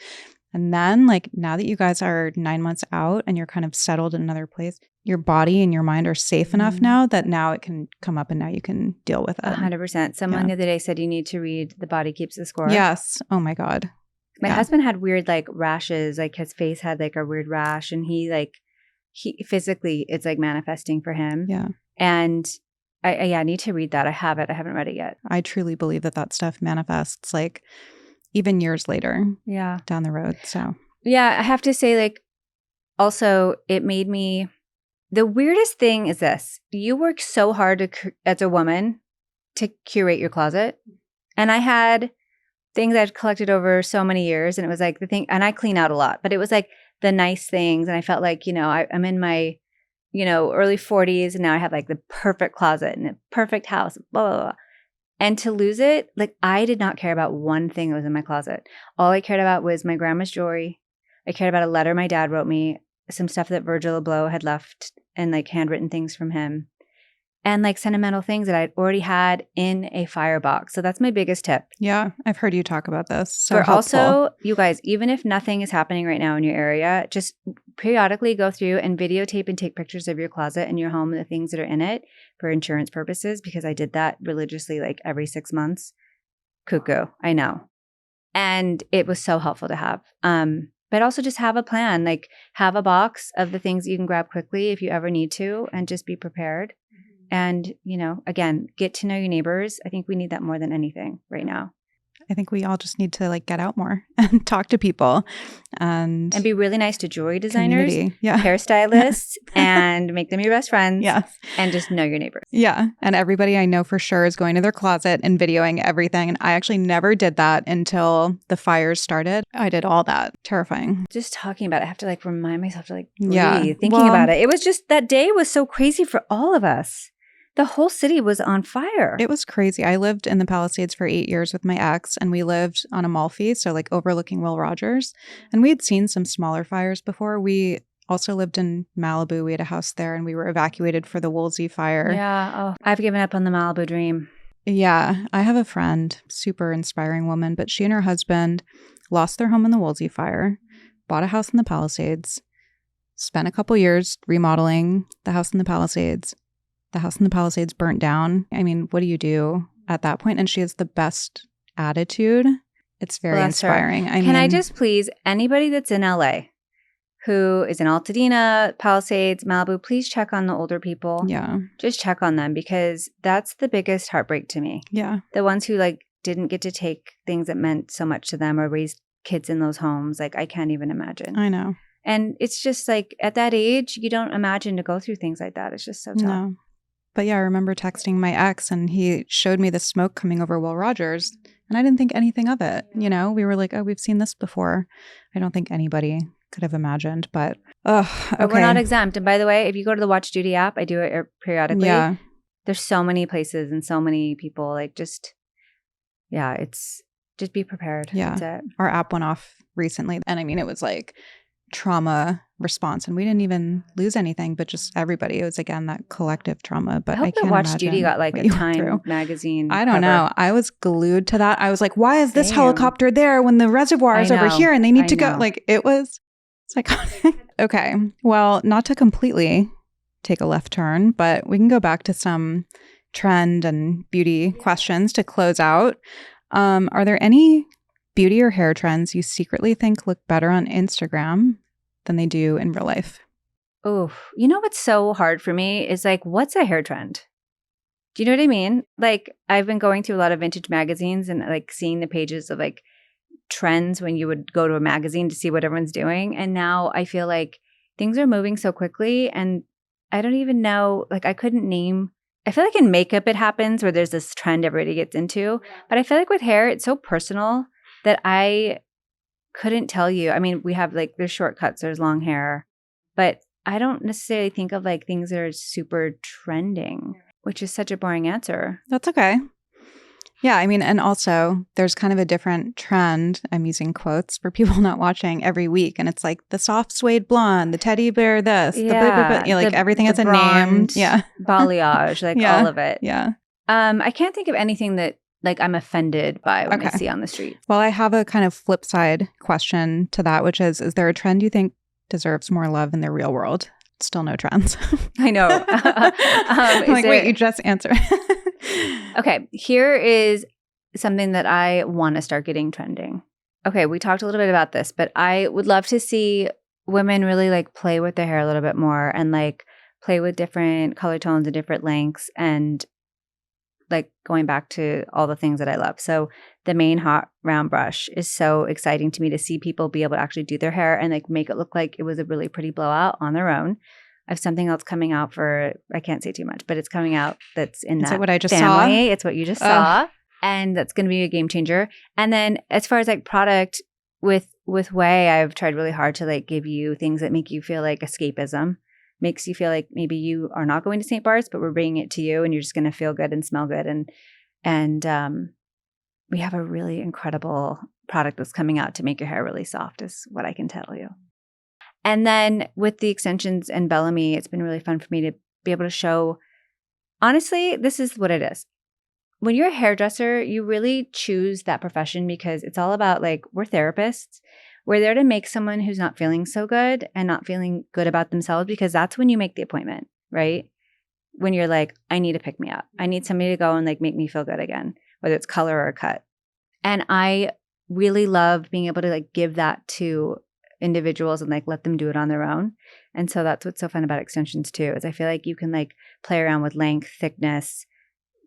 Speaker 2: And then like now that you guys are 9 months out and you're kind of settled in another place, your body and your mind are safe enough now that now it can come up and now you can deal with it.
Speaker 1: 100%. Someone the other day said you need to read The Body Keeps the Score.
Speaker 2: Yes. Oh my God.
Speaker 1: My husband had weird like rashes, like his face had like a weird rash and he physically it's like manifesting for him.
Speaker 2: Yeah.
Speaker 1: And I need to read that. I haven't read it yet.
Speaker 2: I truly believe that stuff manifests like even years later down the road. So
Speaker 1: yeah, I have to say like also it made me, the weirdest thing is this, you work so hard as a woman to curate your closet. And I had things I'd collected over so many years and it was like the thing, and I clean out a lot, but it was like the nice things. And I felt like, I'm in my, early 40s and now I have like the perfect closet and a perfect house, blah, blah, blah. And to lose it, like I did not care about one thing that was in my closet. All I cared about was my grandma's jewelry. I cared about a letter my dad wrote me, some stuff that Virgil Abloh had left and like handwritten things from him and like sentimental things that I'd already had in a firebox. So that's my biggest tip.
Speaker 2: Yeah, I've heard you talk about this. So
Speaker 1: For
Speaker 2: helpful.
Speaker 1: Also, you guys, even if nothing is happening right now in your area, just periodically go through and videotape and take pictures of your closet and your home and the things that are in it for insurance purposes, because I did that religiously like every 6 months. Cuckoo, I know. And it was so helpful to have. But also just have a plan, like have a box of the things you can grab quickly if you ever need to and just be prepared. And, again, get to know your neighbors. I think we need that more than anything right now.
Speaker 2: I think we all just need to like get out more and talk to people and
Speaker 1: be really nice to jewelry designers, hairstylists, and make them your best friends.
Speaker 2: Yes.
Speaker 1: And just know your neighbors.
Speaker 2: Yeah. And everybody I know for sure is going to their closet and videoing everything. And I actually never did that until the fires started. I did all that. Terrifying.
Speaker 1: Just talking about it, I have to like remind myself to like breathe, thinking about it. It was just, that day was so crazy for all of us. The whole city was on fire.
Speaker 2: It was crazy. I lived in the Palisades for 8 years with my ex, and we lived on Amalfi, so like overlooking Will Rogers. And we had seen some smaller fires before. We also lived in Malibu. We had a house there, and we were evacuated for the Woolsey fire.
Speaker 1: Yeah. Oh, I've given up on the Malibu dream.
Speaker 2: Yeah. I have a friend, super inspiring woman, but she and her husband lost their home in the Woolsey fire, bought a house in the Palisades, spent a couple years remodeling the house in the Palisades. The house in the Palisades burnt down. I mean, what do you do at that point? And she has the best attitude. It's very inspiring.
Speaker 1: Can I just please, anybody that's in LA who is in Altadena, Palisades, Malibu, please check on the older people.
Speaker 2: Yeah.
Speaker 1: Just check on them because that's the biggest heartbreak to me.
Speaker 2: Yeah.
Speaker 1: The ones who like didn't get to take things that meant so much to them or raise kids in those homes. Like I can't even imagine.
Speaker 2: I know.
Speaker 1: And it's just like at that age, you don't imagine to go through things like that. It's just so tough.
Speaker 2: No. But yeah, I remember texting my ex and he showed me the smoke coming over Will Rogers and I didn't think anything of it. We were like, oh, we've seen this before. I don't think anybody could have imagined, but okay.
Speaker 1: But we're not exempt. And by the way, if you go to the Watch Duty app, I do it periodically.
Speaker 2: Yeah.
Speaker 1: There's so many places and so many people like just be prepared.
Speaker 2: Yeah.
Speaker 1: That's it.
Speaker 2: Our app went off recently. And I mean, it was like trauma response and we didn't even lose anything, but just everybody. It was again that collective trauma. But I can't
Speaker 1: Watch
Speaker 2: imagine
Speaker 1: Duty got like a Time magazine.
Speaker 2: I don't know. I was glued to that. I was like, why is this helicopter there when the reservoir is over here and they need to go? Like it was psychotic. Okay. Well, not to completely take a left turn, but we can go back to some trend and beauty questions to close out. Are there any beauty or hair trends you secretly think look better on Instagram than they do in real life?
Speaker 1: Oh, you know what's so hard for me is like, what's a hair trend? Do you know what I mean? Like I've been going through a lot of vintage magazines and like seeing the pages of like trends when you would go to a magazine to see what everyone's doing. And now I feel like things are moving so quickly and I don't even know, like I couldn't name, I feel like in makeup it happens where there's this trend everybody gets into, but I feel like with hair, it's so personal that I couldn't tell you. I mean, we have like, there's shortcuts, there's long hair, but I don't necessarily think of like things that are super trending, which is such a boring answer.
Speaker 2: That's okay. Yeah, I mean, and also there's kind of a different trend, I'm using quotes for people not watching every week. And it's like the soft suede blonde, the teddy bear this, the blah, blah, blah, you know, like everything has a name. Yeah.
Speaker 1: Balayage, like
Speaker 2: yeah.
Speaker 1: all of it.
Speaker 2: Yeah.
Speaker 1: I can't think of anything that like I'm offended by when I see on the street.
Speaker 2: Well, I have a kind of flip side question to that, which is there a trend you think deserves more love in the real world? Still no trends.
Speaker 1: I know.
Speaker 2: Like, wait, you just answered.
Speaker 1: Okay, here is something that I want to start getting trending. Okay, we talked a little bit about this, but I would love to see women really like play with their hair a little bit more and like play with different color tones and different lengths and like going back to all the things that I love. So the Mane hot round brush is so exciting to me to see people be able to actually do their hair and like make it look like it was a really pretty blowout on their own. I have something else coming out for, I can't say too much, but it's coming out that's in that
Speaker 2: what I just
Speaker 1: family.
Speaker 2: saw?
Speaker 1: It's what you just saw. And that's going to be a game changer. And then as far as like product with OUAI, I've tried really hard to like give you things that make you feel like escapism. Makes you feel like maybe you are not going to St. Bart's, but we're bringing it to you and you're just going to feel good and smell good. And we have a really incredible product that's coming out to make your hair really soft is what I can tell you. And then with the extensions and Bellami, it's been really fun for me to be able to show, honestly, this is what it is. When you're a hairdresser, you really choose that profession because it's all about like, we're therapists. We're there to make someone who's not feeling so good and not feeling good about themselves because that's when you make the appointment, right? When you're like, I need to pick me up. I need somebody to go and like make me feel good again, whether it's color or cut. And I really love being able to like give that to individuals and like let them do it on their own. And so that's what's so fun about extensions too, is I feel like you can like play around with length, thickness.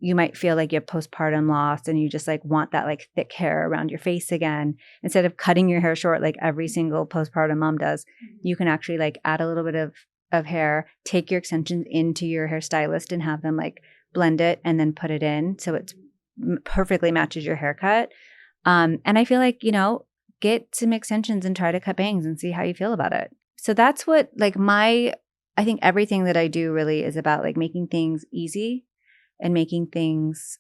Speaker 1: You might feel like you have postpartum loss and you just like want that like thick hair around your face again. Instead of cutting your hair short like every single postpartum mom does, you can actually like add a little bit of hair, take your extensions into your hairstylist and have them like blend it and then put it in so it perfectly matches your haircut. And I feel like, you know, get some extensions and try to cut bangs and see how you feel about it. So that's what like I think everything that I do really is about like making things easy and making things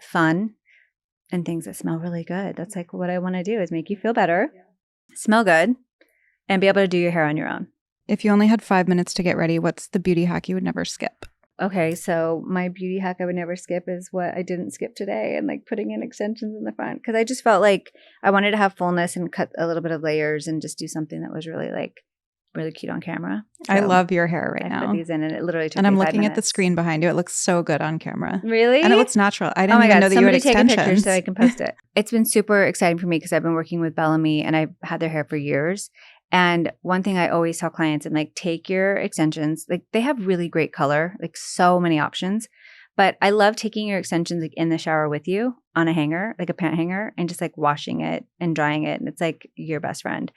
Speaker 1: fun and things that smell really good. That's like what I want to do is make you feel better, smell good, and be able to do your hair on your own.
Speaker 2: If you only had 5 minutes to get ready, what's the beauty hack you would never skip?
Speaker 1: Okay, so my beauty hack I would never skip is what I didn't skip today and like putting in extensions in the front because I just felt like I wanted to have fullness and cut a little bit of layers and just do something that was really like really cute on camera. So
Speaker 2: I love your hair right now.
Speaker 1: I put these in and it literally took
Speaker 2: And I'm
Speaker 1: me 5
Speaker 2: looking
Speaker 1: minutes.
Speaker 2: at the screen behind you. It looks so good on camera.
Speaker 1: Really?
Speaker 2: And it looks natural. I didn't even know that you had extensions.
Speaker 1: Take a picture so I can post it. It's been super exciting for me because I've been working with Bellami and I've had their hair for years. And one thing I always tell clients, and like take your extensions, like they have really great color, like so many options. But I love taking your extensions like in the shower with you on a hanger, like a pant hanger, and just like washing it and drying it. And it's like your best friend.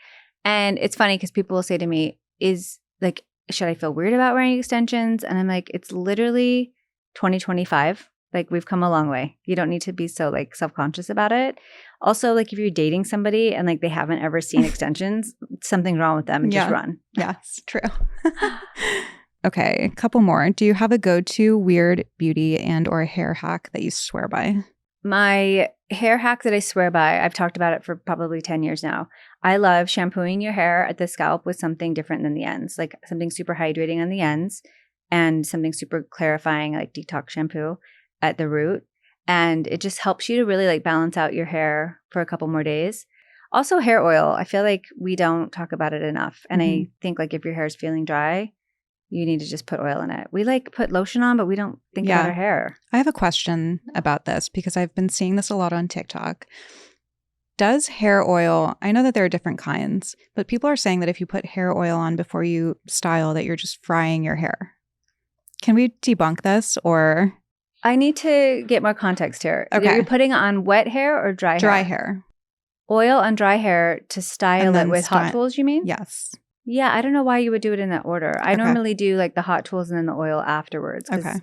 Speaker 1: And it's funny because people will say to me, should I feel weird about wearing extensions? And I'm like, it's literally 2025. Like we've come a long way. You don't need to be so like self-conscious about it. Also, like if you're dating somebody and like they haven't ever seen extensions, something's wrong with them and just run.
Speaker 2: Yes, true. Okay, a couple more. Do you have a go-to weird beauty and or hair hack that you swear by?
Speaker 1: My hair hack that I swear by, I've talked about it for probably 10 years now. I love shampooing your hair at the scalp with something different than the ends, like something super hydrating on the ends and something super clarifying like detox shampoo at the root. And it just helps you to really like balance out your hair for a couple more days. Also hair oil. I feel like we don't talk about it enough. And I think like if your hair is feeling dry, you need to just put oil in it. We like put lotion on, but we don't think about our hair.
Speaker 2: I have a question about this because I've been seeing this a lot on TikTok. Does hair oil, I know that there are different kinds, but people are saying that if you put hair oil on before you style that you're just frying your hair. Can we debunk this or?
Speaker 1: I need to get more context here.
Speaker 2: Okay.
Speaker 1: You're putting on wet hair or dry hair?
Speaker 2: Dry hair.
Speaker 1: Oil on dry hair to style it with hot tools, you mean?
Speaker 2: Yes.
Speaker 1: Yeah, I don't know why you would do it in that order. I normally do like the hot tools and then the oil afterwards.
Speaker 2: Okay.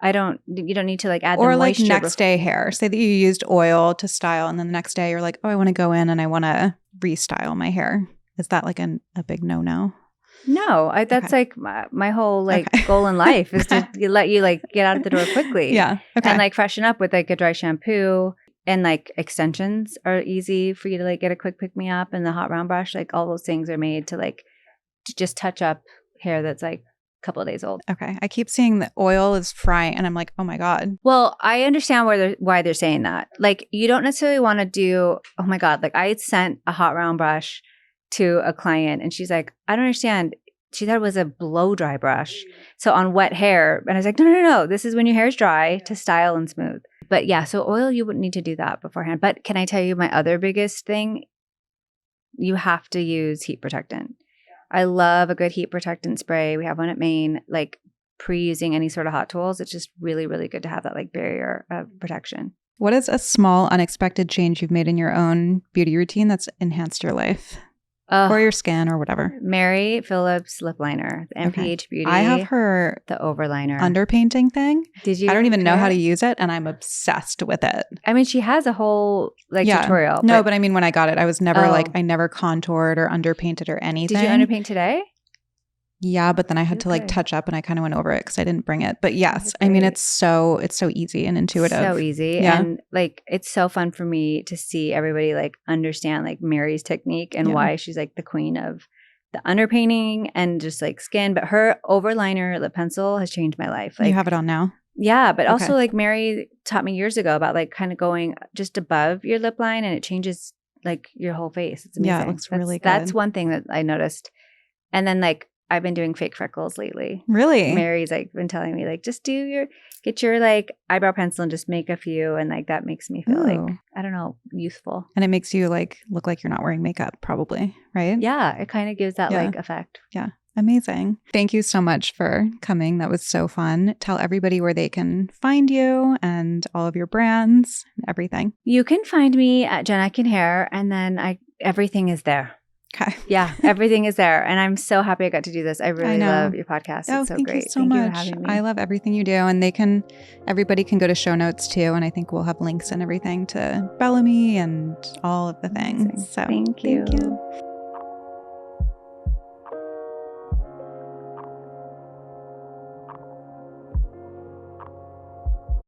Speaker 1: You don't need to like add
Speaker 2: or
Speaker 1: the moisture.
Speaker 2: Or like next day hair. Say that you used oil to style and then the next day you're like, oh, I want to go in and I want to restyle my hair. Is that like a big no-no?
Speaker 1: No, that's like my whole goal in life is to let you like get out the door quickly.
Speaker 2: Yeah. Okay.
Speaker 1: And like freshen up with like a dry shampoo, and like extensions are easy for you to like get a quick pick me up, and the hot round brush, like all those things are made to like to just touch up hair that's like a couple of days old.
Speaker 2: Okay. I keep seeing the oil is frying and I'm like, oh my God.
Speaker 1: Well, I understand why they're saying that. Like you don't necessarily want to do, oh my God, like I had sent a hot round brush to a client and she's like, I don't understand. She thought it was a blow dry brush. So on wet hair. And I was like, no. This is when your hair is dry to style and smooth. But yeah, so oil, you wouldn't need to do that beforehand. But can I tell you my other biggest thing? You have to use heat protectant. I love a good heat protectant spray. We have one at Mane, like pre-using any sort of hot tools. It's just really, really good to have that like barrier of protection.
Speaker 2: What is a small, unexpected change you've made in your own beauty routine that's enhanced your life? Or your skin or whatever.
Speaker 1: Mary Phillips lip liner, the m.ph Beauty.
Speaker 2: I have her
Speaker 1: the overliner
Speaker 2: underpainting thing.
Speaker 1: Did you?
Speaker 2: I don't even know how to use it, and I'm obsessed with it.
Speaker 1: I mean, she has a whole tutorial.
Speaker 2: No, but I mean, when I got it, I was never I never contoured or underpainted or anything.
Speaker 1: Did you underpaint today?
Speaker 2: Yeah, but then I had to like touch up and I kind of went over it because I didn't bring it. But yes, I mean, it's so easy and intuitive.
Speaker 1: So easy.
Speaker 2: Yeah.
Speaker 1: And like, it's so fun for me to see everybody like understand like Mary's technique and why she's like the queen of the underpainting and just like skin. But her overliner lip pencil has changed my life. Like,
Speaker 2: you have it on now?
Speaker 1: Yeah. But also like Mary taught me years ago about like kind of going just above your lip line and it changes like your whole face. It's amazing.
Speaker 2: Yeah, it looks really good.
Speaker 1: That's one thing that I noticed. And then like, I've been doing fake freckles lately.
Speaker 2: Really?
Speaker 1: Mary's like been telling me like just get your like eyebrow pencil and just make a few, and like that makes me feel like, I don't know, youthful.
Speaker 2: And it makes you like look like you're not wearing makeup probably, right?
Speaker 1: Yeah, it kind of gives that like effect.
Speaker 2: Yeah. Amazing. Thank you so much for coming. That was so fun. Tell everybody where they can find you and all of your brands and everything.
Speaker 1: You can find me at Jen Atkin Hair, and then everything is there.
Speaker 2: Okay.
Speaker 1: Yeah, everything is there. And I'm so happy I got to do this. I really love your podcast.
Speaker 2: Oh,
Speaker 1: it's so
Speaker 2: thank
Speaker 1: great.
Speaker 2: You so
Speaker 1: thank
Speaker 2: much.
Speaker 1: you for having me.
Speaker 2: I love everything you do. And everybody can go to show notes too. And I think we'll have links and everything to Bellami and all of the things. So
Speaker 1: thank you.
Speaker 2: Thank you.